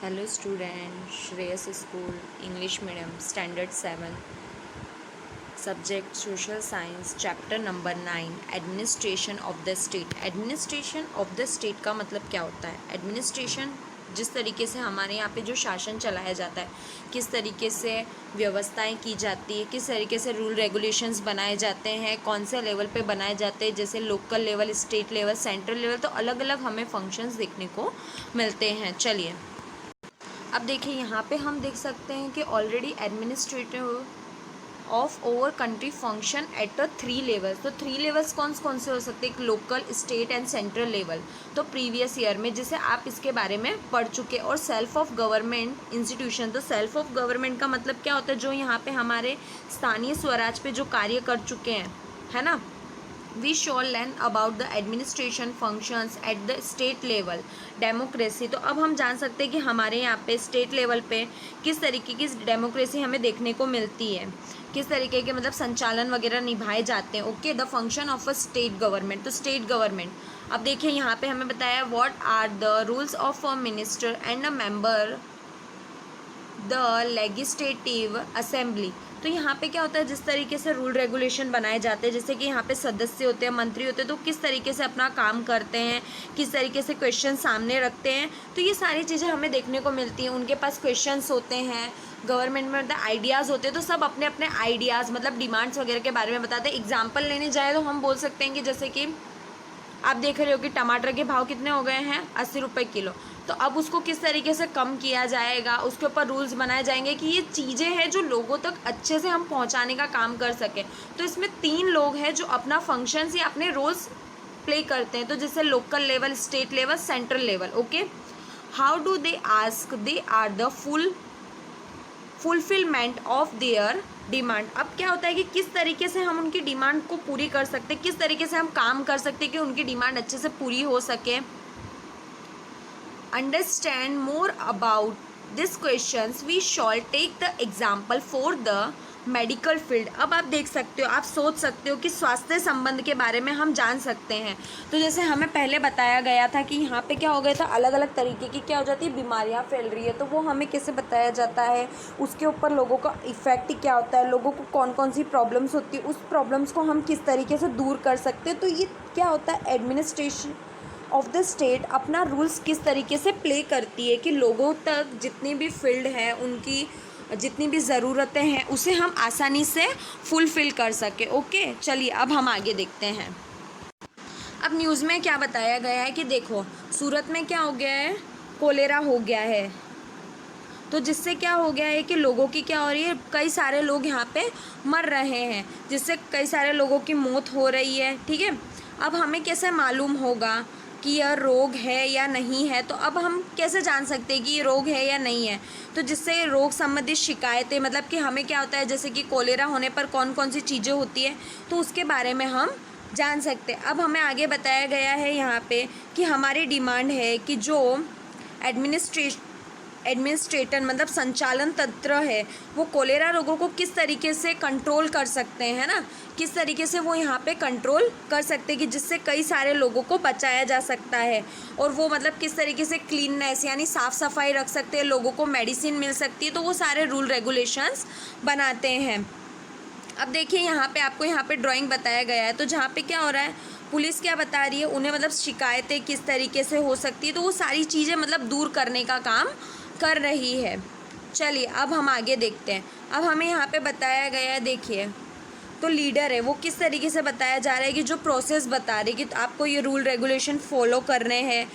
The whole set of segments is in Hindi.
Hello student, Shreyas school English medium standard 7 subject social science chapter number 9 administration of the state. Administration of the state का मतलब क्या होता है? एडमिनिस्ट्रेशन जिस तरीके से हमारे यहाँ पे जो शासन चलाया जाता है, किस तरीके से व्यवस्थाएं की जाती है, किस तरीके से रूल रेगुलेशंस बनाए जाते हैं, कौन से लेवल पे बनाए जाते हैं, जैसे local level, state level, central level, तो अलग अलग हमें फंक्शंस देखने को मिलते हैं। चलिए अब देखिए, यहाँ पे हम देख सकते हैं कि already administrative of over country function at 3 levels. तो 3 लेवल्स कौन कौन से हो सकते हैं? एक local, state and central level. तो प्रीवियस ईयर में जैसे आप इसके बारे में पढ़ चुके। और सेल्फ ऑफ गवर्नमेंट इंस्टीट्यूशन। तो सेल्फ ऑफ गवर्नमेंट का मतलब क्या होता है? जो यहाँ पे हमारे स्थानीय स्वराज पे जो कार्य कर चुके हैं, है ना। We shall learn about the administration functions at the state level. Democracy, तो अब हम जान सकते हैं कि हमारे यहाँ पे स्टेट लेवल पे किस तरीके की डेमोक्रेसी हमें देखने को मिलती है, किस तरीके के मतलब संचालन वगैरह निभाए जाते हैं। Okay, the function of a state government. तो स्टेट गवर्नमेंट, अब देखिए यहाँ पे हमें बताया what are the rules of a minister and a member the legislative assembly. तो यहाँ पे क्या होता है? जिस तरीके से रूल रेगुलेशन बनाए जाते हैं, जैसे कि यहाँ पे सदस्य होते हैं, मंत्री होते हैं, तो किस तरीके से अपना काम करते हैं, किस तरीके से क्वेश्चन सामने रखते हैं, तो ये सारी चीज़ें हमें देखने को मिलती हैं। उनके पास क्वेश्चंस होते हैं, गवर्नमेंट में मतलब आइडियाज़ होते हैं, तो सब अपने अपने आइडियाज़ मतलब डिमांड्स वगैरह के बारे में बताते हैं। एग्जाम्पल लेने जाए तो हम बोल सकते हैं कि जैसे कि आप देख रहे हो कि टमाटर के भाव कितने हो गए हैं? 80 रुपये किलो। तो अब उसको किस तरीके से कम किया जाएगा, उसके ऊपर रूल्स बनाए जाएंगे कि ये चीज़ें हैं जो लोगों तक अच्छे से हम पहुंचाने का काम कर सकें। तो इसमें 3 लोग हैं जो अपना फंक्शंस या अपने रोल्स प्ले करते हैं। तो जैसे local level, state level, central level. Okay, how do they ask they are the fulfilment of their demand. अब क्या होता है कि किस तरीके से हम उनकी डिमांड को पूरी कर सकते हैं, किस तरीके से हम काम कर सकते हैं कि उनकी डिमांड अच्छे से पूरी हो सके। Understand more about this questions we shall take the example for the medical field. अब आप देख सकते हो, आप सोच सकते हो कि स्वास्थ्य संबंध के बारे में हम जान सकते हैं। तो जैसे हमें पहले बताया गया था कि यहाँ पे क्या हो गया था, अलग अलग तरीके की क्या हो जाती है, बीमारियाँ फैल रही है। तो वो हमें कैसे बताया जाता है, उसके ऊपर लोगों का इफेक्ट क्या होता है, लोगों को कौन कौन सी प्रॉब्लम्स होती है, उस प्रॉब्लम्स को हम किस तरीके से दूर कर सकते हैं। तो ये क्या होता है, एडमिनिस्ट्रेशन ऑफ द स्टेट अपना रूल्स किस तरीके से प्ले करती है कि लोगों तक जितनी भी फील्ड है, उनकी जितनी भी ज़रूरतें हैं, उसे हम आसानी से फुलफ़िल कर सके। ओके, चलिए अब हम आगे देखते हैं। अब न्यूज़ में क्या बताया गया है कि देखो, सूरत में क्या हो गया है, कोलेरा हो गया है। तो जिससे क्या हो गया है कि लोगों की क्या हो रही है, कई सारे लोग यहाँ पे मर रहे हैं, जिससे कई सारे लोगों की मौत हो रही है। ठीक है, अब हमें कैसे मालूम होगा कि यह रोग है या नहीं है? तो अब हम कैसे जान सकते हैं कि ये रोग है या नहीं है? तो जिससे रोग संबंधित शिकायतें, मतलब कि हमें क्या होता है, जैसे कि कोलेरा होने पर कौन कौन सी चीज़ें होती है, तो उसके बारे में हम जान सकते हैं। अब हमें आगे बताया गया है यहाँ पे कि हमारी डिमांड है कि जो एडमिनिस्ट्रेटर मतलब संचालन तंत्र है, वो कोलेरा रोगों को किस तरीके से कंट्रोल कर सकते हैं, है ना। किस तरीके से वो यहाँ पे कंट्रोल कर सकते हैं कि जिससे कई सारे लोगों को बचाया जा सकता है। और वो मतलब किस तरीके से क्लीननेस यानी साफ़ सफाई रख सकते हैं, लोगों को मेडिसिन मिल सकती है। तो वो सारे रूल रेगुलेशंस बनाते हैं। अब देखिए यहाँ पे आपको यहाँ पे ड्राइंग बताया गया है। तो जहाँ पे क्या हो रहा है, पुलिस क्या बता रही है, उन्हें मतलब शिकायतें किस तरीके से हो सकती है, तो वो सारी चीज़ें मतलब दूर करने का काम कर रही है। चलिए अब हम आगे देखते हैं। अब हमें यहाँ पे बताया गया है, देखिए, तो लीडर है वो किस तरीके से बताया जा रहा है कि जो प्रोसेस बता रही है कि आपको ये रूल रेगुलेशन फॉलो करने हैं,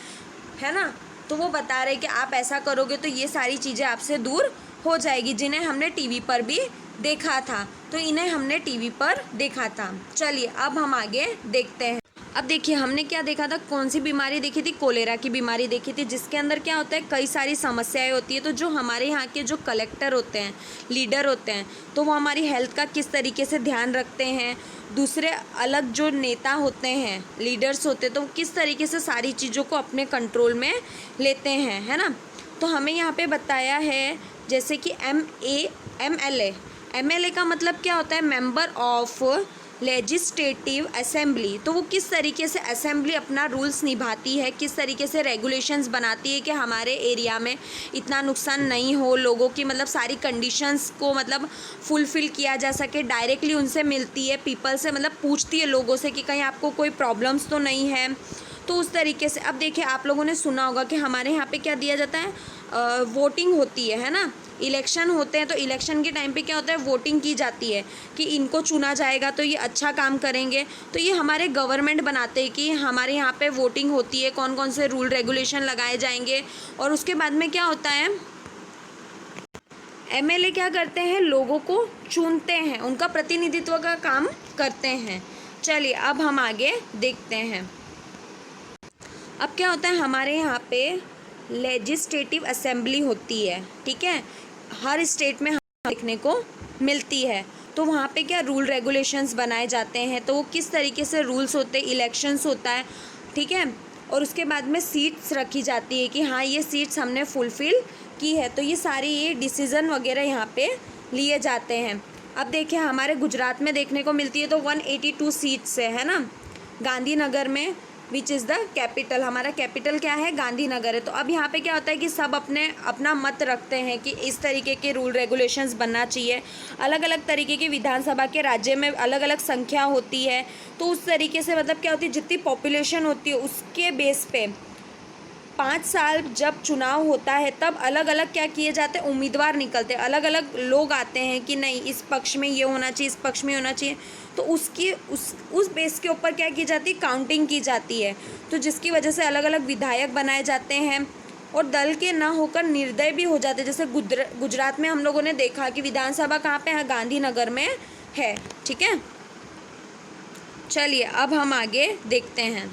है ना। तो वो बता रहे हैं कि आप ऐसा करोगे तो ये सारी चीज़ें आपसे दूर हो जाएगी, जिन्हें हमने टीवी पर भी देखा था। तो इन्हें हमने टीवी पर देखा था। चलिए अब हम आगे देखते हैं। अब देखिए हमने क्या देखा था, कौन सी बीमारी देखी थी, कोलेरा की बीमारी देखी थी, जिसके अंदर क्या होता है, कई सारी समस्याएं होती है। तो जो हमारे यहाँ के जो कलेक्टर होते हैं, लीडर होते हैं, तो वो हमारी हेल्थ का किस तरीके से ध्यान रखते हैं। दूसरे अलग जो नेता होते हैं, लीडर्स होते हैं, तो किस तरीके से सारी चीज़ों को अपने कंट्रोल में लेते हैं, है ना। तो हमें यहाँ पे बताया है जैसे कि MLA का मतलब क्या होता है, मेंबर ऑफ लेजिस्लेटिव असेंबली, तो वो किस तरीके से असेंबली अपना रूल्स निभाती है, किस तरीके से रेगुलेशंस बनाती है कि हमारे एरिया में इतना नुकसान नहीं हो, लोगों की मतलब सारी कंडीशंस को मतलब फुलफ़िल किया जा सके। डायरेक्टली उनसे मिलती है, पीपल से मतलब पूछती है लोगों से कि कहीं आपको कोई प्रॉब्लम्स तो नहीं है। तो उस तरीके से अब देखिए, आप लोगों ने सुना होगा कि हमारे यहाँ पे क्या दिया जाता है, वोटिंग होती है ना, इलेक्शन होते हैं, तो इलेक्शन के टाइम पे क्या होता है, वोटिंग की जाती है कि इनको चुना जाएगा तो ये अच्छा काम करेंगे। तो ये हमारे गवर्नमेंट बनाते हैं कि हमारे यहाँ पे वोटिंग होती है, कौन कौन से रूल रेगुलेशन लगाए जाएंगे। और उसके बाद में क्या होता है, एमएलए क्या करते हैं, लोगों को चुनते हैं, उनका प्रतिनिधित्व का काम करते हैं। चलिए अब हम आगे देखते हैं। अब क्या होता है, हमारे यहाँ पे लेजिस्लेटिव असेंबली होती है, ठीक है, हर स्टेट में देखने को मिलती है। तो वहाँ पे क्या रूल रेगुलेशंस बनाए जाते हैं, तो वो किस तरीके से रूल्स होते हैं, इलेक्शंस होता है, ठीक है। और उसके बाद में सीट्स रखी जाती है कि हाँ ये सीट्स हमने फुलफ़िल की है, तो ये सारी ये डिसीज़न वगैरह यहाँ पे लिए जाते हैं। अब देखिए, हमारे गुजरात में देखने को मिलती है तो 182 सीट्स है ना, गांधीनगर में, विच इज़ द कैपिटल, हमारा कैपिटल क्या है, गांधीनगर है। तो अब यहाँ पे क्या होता है कि सब अपना मत रखते हैं कि इस तरीके के रूल रेगुलेशंस बनना चाहिए। अलग अलग तरीके की विधानसभा के राज्य में अलग अलग संख्या होती है, तो उस तरीके से मतलब क्या होती है, जितनी पॉपुलेशन होती है उसके बेस पे 5 साल जब चुनाव होता है तब अलग अलग क्या किए जाते हैं, उम्मीदवार निकलते हैं, अलग अलग लोग आते हैं कि नहीं इस पक्ष में ये होना चाहिए, इस पक्ष में होना चाहिए। तो उसकी उस बेस के ऊपर क्या की जाती है, काउंटिंग की जाती है। तो जिसकी वजह से अलग अलग विधायक बनाए जाते हैं और दल के ना होकर निर्दय भी हो जाते हैं। जैसे गुजरात में हम लोगों ने देखा कि विधानसभा कहाँ पे है, गांधीनगर में है, ठीक है। चलिए अब हम आगे देखते हैं।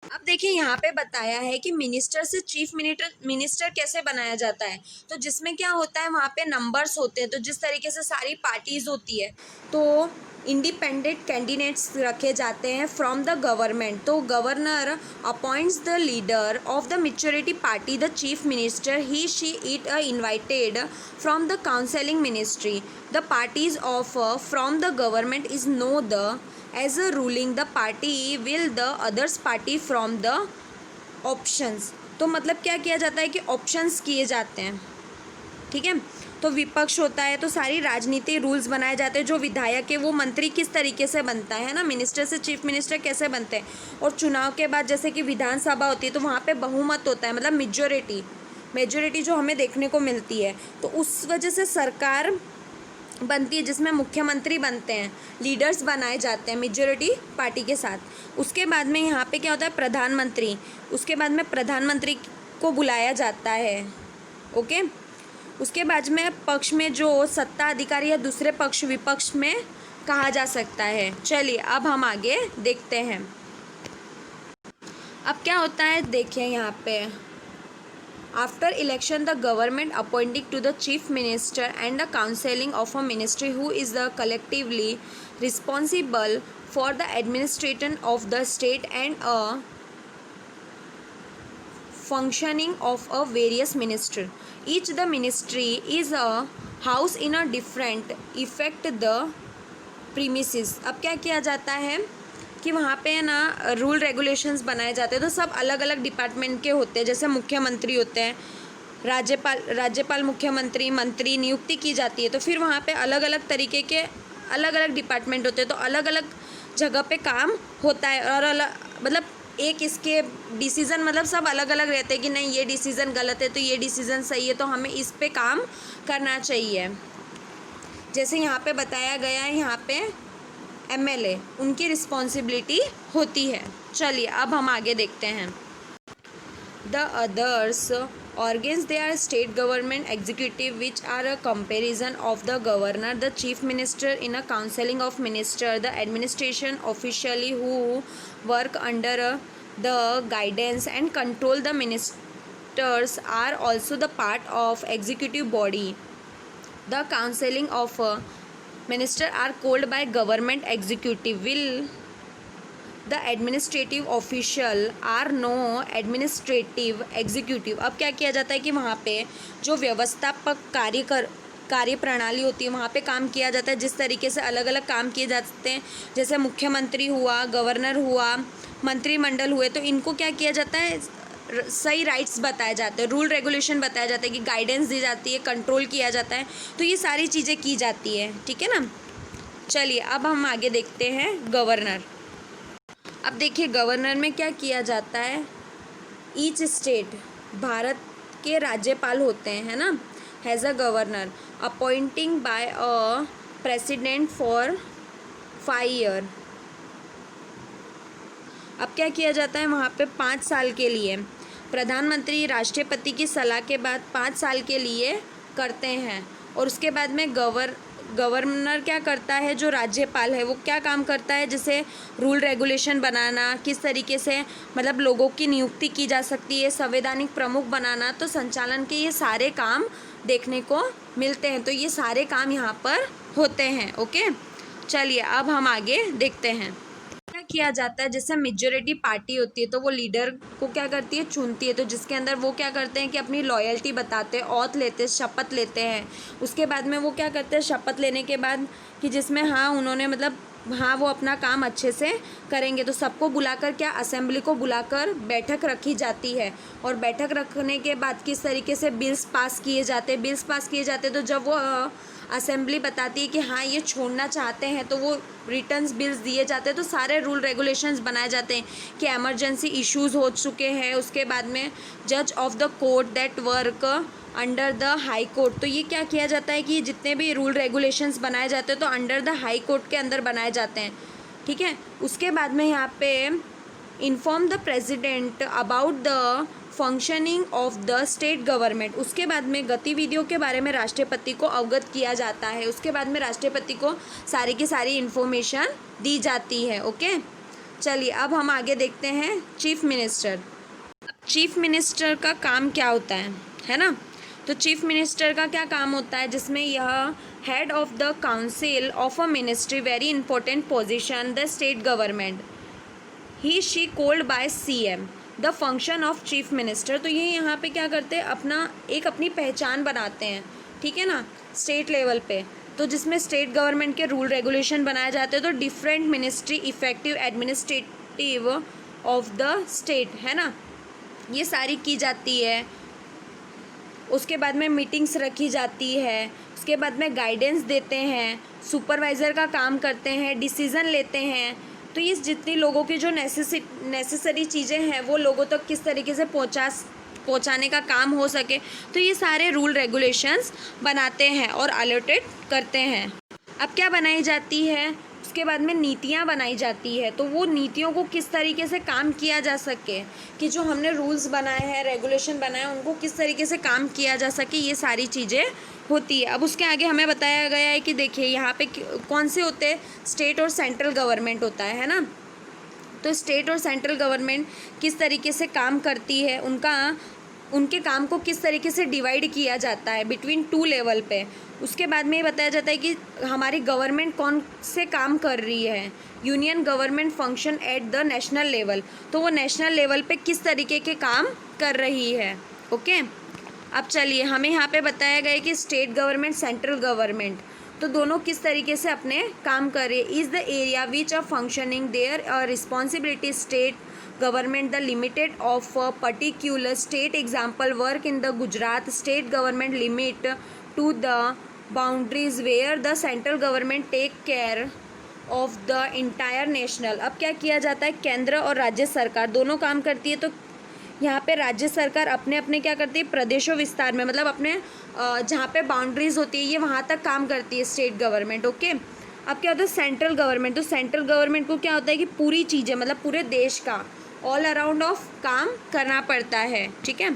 अब देखिए, यहाँ पे बताया है कि मिनिस्टर से चीफ मिनिस्टर कैसे बनाया जाता है। तो जिसमें क्या होता है, वहाँ पे नंबर्स होते हैं, तो जिस तरीके से सारी पार्टीज होती है तो इंडिपेंडेंट कैंडिडेट्स रखे जाते हैं फ्रॉम द गवर्नमेंट। तो governor appoints the leader of the majority party the chief minister, he she it invited from the counselling ministry. The parties of from the government is know the as a ruling the party will the others party from the options। तो मतलब क्या किया जाता है कि ऑप्शंस किए जाते हैं, ठीक है। तो विपक्ष होता है, तो सारी राजनीति रूल्स बनाए जाते हैं। जो विधायक है वो मंत्री किस तरीके से बनता है ना, मिनिस्टर से चीफ मिनिस्टर कैसे बनते हैं। और चुनाव के बाद जैसे कि विधानसभा होती है तो वहाँ पे बहुमत होता है, मतलब मेजोरिटी जो हमें देखने को मिलती है। तो उस वजह से सरकार बनती है जिसमें मुख्यमंत्री बनते हैं, लीडर्स बनाए जाते हैं मेजॉरिटी पार्टी के साथ। उसके बाद में यहाँ पे क्या होता है, प्रधानमंत्री, उसके बाद में प्रधानमंत्री को बुलाया जाता है, ओके। उसके बाद में पक्ष में जो सत्ता अधिकारी या दूसरे पक्ष विपक्ष में कहा जा सकता है। चलिए अब हम आगे देखते हैं। अब क्या होता है, देखिए यहाँ पे After election, the government appointing to the chief minister and the counseling of a ministry who is the collectively responsible for the administration of the state and a functioning of a various minister. Each the ministry is a house in a different effect the premises। अब क्या किया जाता है कि वहाँ पे ना रूल रेगुलेशंस बनाए जाते हैं। तो सब अलग अलग डिपार्टमेंट के होते हैं, जैसे मुख्यमंत्री होते हैं, राज्यपाल मुख्यमंत्री, मंत्री नियुक्ति की जाती है। तो फिर वहाँ पे अलग अलग तरीके के अलग अलग डिपार्टमेंट होते हैं, तो अलग अलग जगह पे काम होता है। और मतलब एक इसके डिसीज़न मतलब सब अलग अलग रहते हैं कि नहीं ये डिसीज़न गलत है तो ये डिसीज़न सही है, तो हमें इस पे काम करना चाहिए। जैसे यहाँ पे बताया गया है, यहाँ पे एमएलए उनकी रिस्पॉन्सिबिलिटी होती है। चलिए अब हम आगे देखते हैं। The others organs, they are state government executive which are a comparison of the governor, the chief minister in a counseling of minister, the administration officially who work under the guidance and control the ministers are also the part of executive body. The counseling of minister are called by government executive, will the administrative official are no administrative executive। अब क्या किया जाता है कि वहाँ पे जो व्यवस्थापक कार्य कार्य प्रणाली होती है वहाँ पे काम किया जाता है, जिस तरीके से अलग अलग काम किए जाते हैं, जैसे मुख्यमंत्री हुआ, गवर्नर हुआ, मंत्रिमंडल हुए, तो इनको क्या किया जाता है, सही राइट्स बताए जाते हैं, रूल रेगुलेशन बताया जाता है कि गाइडेंस दी जाती है, कंट्रोल किया जाता है, तो ये सारी चीज़ें की जाती है, ठीक है ना। चलिए अब हम आगे देखते हैं गवर्नर। अब देखिए गवर्नर में क्या किया जाता है, ईच स्टेट, भारत के राज्यपाल होते हैं, है ना, has a governor appointing by a president for 5 year. अब क्या किया जाता है वहाँ पे 5 साल के लिए प्रधानमंत्री राष्ट्रपति की सलाह के बाद 5 साल के लिए करते हैं, और उसके बाद में गवर्नर क्या करता है, जो राज्यपाल है वो क्या काम करता है, जैसे रूल रेगुलेशन बनाना, किस तरीके से मतलब लोगों की नियुक्ति की जा सकती है, संवैधानिक प्रमुख बनाना, तो संचालन के ये सारे काम देखने को मिलते हैं, तो ये सारे काम यहाँ पर होते हैं। ओके, चलिए अब हम आगे देखते हैं क्या किया जाता है। जैसे मेजोरिटी पार्टी होती है तो वो लीडर को क्या करती है, चुनती है, तो जिसके अंदर वो क्या करते हैं कि अपनी लॉयल्टी बताते हैं, ऑथ लेते हैं, शपथ लेते हैं। उसके बाद में वो क्या करते हैं, शपथ लेने के बाद कि जिसमें हाँ उन्होंने मतलब हाँ वो अपना काम अच्छे से करेंगे, तो सबको बुलाकर क्या, असेंबली को बुलाकर बैठक रखी जाती है, और बैठक रखने के बाद किस तरीके से बिल्स पास किए जाते हैं, तो जब वो असेंबली बताती है कि हाँ ये छोड़ना चाहते हैं, तो वो रिटर्न्स बिल्स दिए जाते हैं, तो सारे रूल रेगुलेशंस बनाए जाते हैं कि इमरजेंसी इश्यूज हो चुके हैं। उसके बाद में जज of the court that work under the high court, तो ये क्या किया जाता है कि जितने भी रूल रेगुलेशंस बनाए जाते हैं तो अंडर द हाई कोर्ट के अंदर बनाए जाते हैं, ठीक है। उसके बाद में यहाँ पे inform the president about the functioning of the state government, उसके बाद में गतिविधियों के बारे में राष्ट्रपति को अवगत किया जाता है, उसके बाद में राष्ट्रपति को सारी की सारी इन्फॉर्मेशन दी जाती है। ओके, चलिए अब हम आगे देखते हैं चीफ मिनिस्टर। चीफ मिनिस्टर का काम क्या होता है ना, तो चीफ मिनिस्टर का क्या काम होता है, जिसमें यह head of the council of a ministry, very important position, the state government, he she called by CM, the function of chief minister, तो ये यहाँ पे क्या करते हैं, अपनी पहचान बनाते हैं, ठीक है ना, स्टेट लेवल पे, तो जिसमें स्टेट गवर्नमेंट के रूल रेगुलेशन बनाए जाते हैं, तो different ministry effective administrative of the state, है ना, ये सारी की जाती है। उसके बाद में मीटिंग्स रखी जाती है, उसके बाद में गाइडेंस देते हैं, सुपरवाइज़र का काम करते हैं, डिसीज़न लेते हैं, तो ये जितनी लोगों की जो नेसेसरी चीज़ें हैं वो लोगों तक किस तरीके से पहुंचाने का काम हो सके, तो ये सारे रूल रेगुलेशंस बनाते हैं और अलॉटेड करते हैं। अब क्या बनाई जाती है, उसके बाद में नीतियाँ बनाई जाती है, तो वो नीतियों को किस तरीके से काम किया जा सके, कि जो हमने रूल्स बनाए हैं, रेगुलेशन बनाए हैं, उनको किस तरीके से काम किया जा सके, ये सारी चीज़ें होती है। अब उसके आगे हमें बताया गया है कि देखिए यहाँ पे कौन से होते हैं, स्टेट और सेंट्रल गवर्नमेंट होता है ना, तो स्टेट और सेंट्रल गवर्नमेंट किस तरीके से काम करती है, उनके काम को किस तरीके से डिवाइड किया जाता है बिटवीन 2 लेवल पे। उसके बाद में ये बताया जाता है कि हमारी गवर्नमेंट कौन से काम कर रही है, union government function at the national level, तो वो नेशनल लेवल पे किस तरीके के काम कर रही है। ओके, अब चलिए हमें यहाँ पे बताया गया है कि स्टेट गवर्नमेंट, सेंट्रल गवर्नमेंट, तो दोनों किस तरीके से अपने काम कर रही है। Is the area which are functioning their responsibility state government the limited of a particular state, example work in the Gujarat state government limit to the boundaries where the central government take care of the entire national। अब क्या किया जाता है, केंद्र और राज्य सरकार दोनों काम करती है, तो यहाँ पे राज्य सरकार अपने अपने क्या करती है, प्रदेशों विस्तार में, मतलब अपने जहाँ पे बाउंड्रीज होती है ये वहाँ तक काम करती है स्टेट गवर्नमेंट। ओके, अब क्या होता है सेंट्रल गवर्नमेंट, तो सेंट्रल गवर्नमेंट को क्या होता है कि पूरी चीज़ें मतलब पूरे देश का ऑल अराउंड ऑफ काम करना पड़ता है, ठीक है।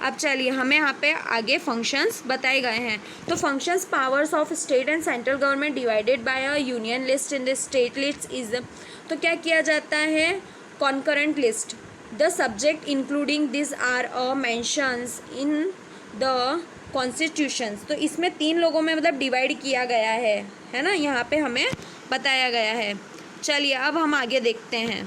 अब चलिए हमें यहाँ पे आगे फंक्शंस बताए गए हैं, तो functions powers of state and central government divided by a union list in the state list is, तो क्या किया जाता है, concurrent list, the subject including this are a mentions in the constitutions, तो इसमें 3 लोगों में मतलब डिवाइड किया गया है ना, यहाँ पे हमें बताया गया है। चलिए अब हम आगे देखते हैं।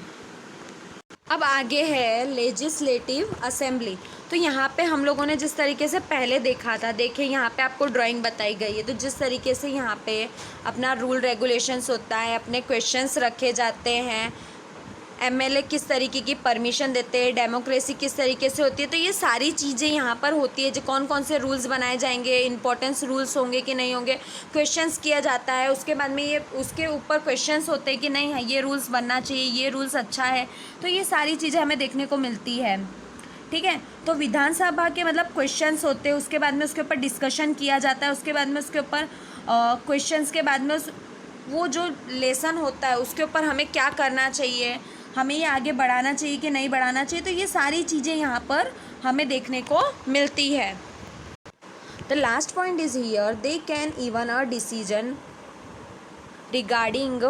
अब आगे है लेजिस्लेटिव असेंबली, तो यहाँ पे हम लोगों ने जिस तरीके से पहले देखा था, देखिए यहाँ पे आपको ड्राइंग बताई गई है, तो जिस तरीके से यहाँ पे अपना रूल रेगुलेशंस होता है, अपने क्वेश्चंस रखे जाते हैं, एमएलए किस तरीके की परमिशन देते हैं, डेमोक्रेसी किस तरीके से होती है, तो ये सारी चीज़ें यहाँ पर होती है। जो कौन कौन से रूल्स बनाए जाएंगे, इंपॉर्टेंस रूल्स होंगे कि नहीं होंगे, क्वेश्चंस किया जाता है, उसके बाद में ये उसके ऊपर क्वेश्चंस होते हैं कि नहीं है ये रूल्स बनना चाहिए, ये रूल्स अच्छा है, तो ये सारी चीज़ें हमें देखने को मिलती है। ठीक है, तो विधानसभा के मतलब क्वेश्चंस होते हैं, उसके बाद में उसके ऊपर डिस्कशन किया जाता है, उसके बाद में उसके ऊपर क्वेश्चंस के बाद में वो जो लेसन होता है उसके ऊपर हमें क्या करना चाहिए, हमें ये आगे बढ़ाना चाहिए कि नहीं बढ़ाना चाहिए, तो ये सारी चीज़ें यहाँ पर हमें देखने को मिलती है। The last point is here, they can even a decision regarding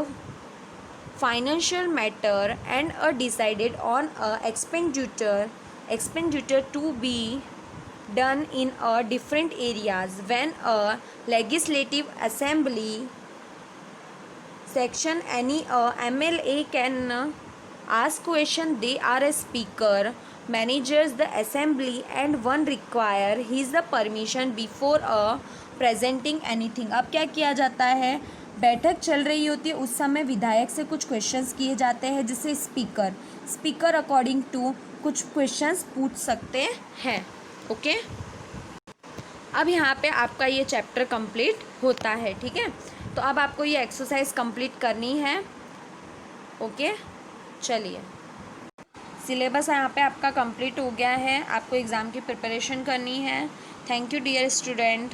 financial matter and are decided on a expenditure to be done in a different areas when a legislative assembly section any MLA can ask question, they are a speaker manages the assembly and one require his the permission before presenting anything। अब क्या किया जाता है, बैठक चल रही होती है, उस समय विधायक से कुछ क्वेश्चंस किए जाते हैं, जिससे स्पीकर अकॉर्डिंग टू कुछ क्वेश्चंस पूछ सकते हैं। ओके, अब यहाँ पे आपका ये चैप्टर कंप्लीट होता है। ठीक है, तो अब आपको ये एक्सरसाइज कंप्लीट करनी है। ओके, चलिए, सिलेबस यहाँ पे आपका कंप्लीट हो गया है, आपको एग्ज़ाम की प्रिपरेशन करनी है। Thank you dear student.